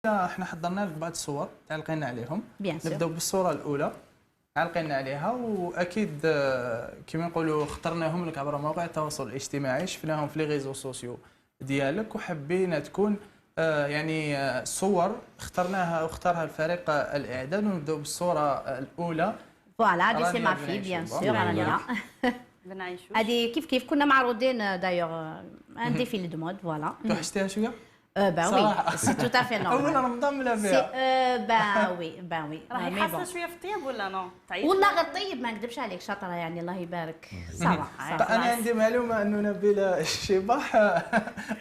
احنا حضرنا لك بعض الصور تعلقينا عليهم. بيان سور. نبداو بالصوره الاولى تعلقينا عليها، واكيد كما نقولوا اخترناهم لك عبر مواقع التواصل الاجتماعي، شفناهم في لي ريزو سوسيو ديالك وحبينا تكون يعني صور اخترناها واختارها الفريق الاعداد. ونبداو بالصوره الاولى. فوالا هذه سي ما في بيان سور رانيا. بنعيشوا هذه كيف كنا معروضين دايوغ ان ديفيلي دو مود. فوالا توحشتيها شويه؟ ben oui, c'est tout à fait normal. اول رمضان ملا فيها. ben oui. راهي حاسه شويه في الطياب ولا نو؟ والله غطيب ما نكذبش عليك، شاطره يعني الله يبارك. صراحه انا عندي معلومه انه نبيله الشباح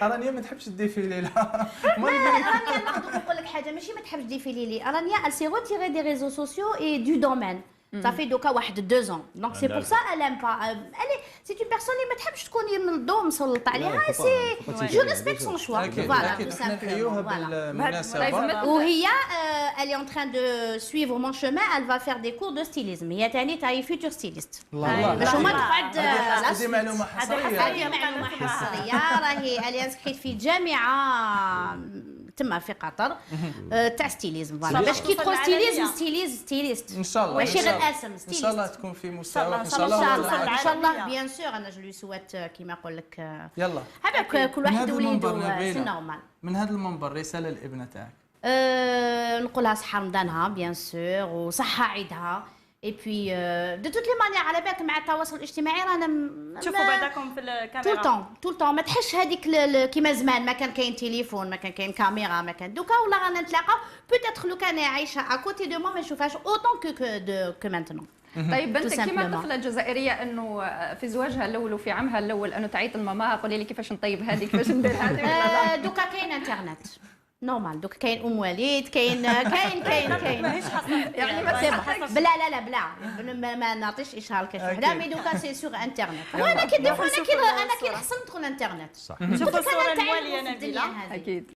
رانيا ما تحبش الديفيلي. لا رانيا نقول لك حاجه، ماشي ما تحبش ديفيلي لي، رانيا elle s'est retirée des réseaux sociaux et du domaine. Ça fait دوكا واحد 2 ans. Donc c'est pour ça elle aime pas. Elle c'est une personne اللي ما تحبش تكوني من الضوء مسلط عليها. سي جو ريسبكت سون شوا. فوالا تو نحيوها بالمناسبه. وهي elle est en train de suivre mon chemin. Elle va faire des cours de stylisme. هي ثاني تاعي future stylist. باش هما تقعد. هذه معلومه حصريه. هذه معلومه حصريه. راهي elle est inscrite في جامعه تما في قطر تاع ستيليزم. فوالا باش كي تقول ستيليست ان شاء الله ماشي غير اسم ستيليست. ان شاء الله تكون في مستوى ان شاء الله ان شاء الله بيان سور. انا جو لو سويت كيما نقول لك. يلا هذاك كل واحد وليدو سي نورمال. من هذا المنبر رساله للابنه تاعك. نقولها صحه رمضانها بيان سور وصحه عيدها. اي بوي دو توت لي مانيير على بالك مع التواصل الاجتماعي رانا تشوفوا بعضكم في الكاميرا طول طون ما تحش هذيك كيما زمان ما كان كاين تليفون ما كان كاين كاميرا ما كان دوكا ولا رانا نتلاقاو بوتيتر لو كان عايشه اكوتي دو مو ما نشوفهاش اوتون كو مانتنون. طيب بنتك كيما الطفله الجزائريه انه في زواجها الاول وفي عامها الاول انه تعيط لماماها قولي لي كيفاش نطيب هذه كيفاش ندير هذه. دوكا كاين انترنت نورمال. دوك كاين وليد كاين ماهيش حاصله يعني بلا ما نعطيش اشهار لكاش وحده مي دوكا سي سور انترنت. وانا كي انا كي نحصل ندخل انترنت. نشوفوا الصوره المواليه نبيله اكيد.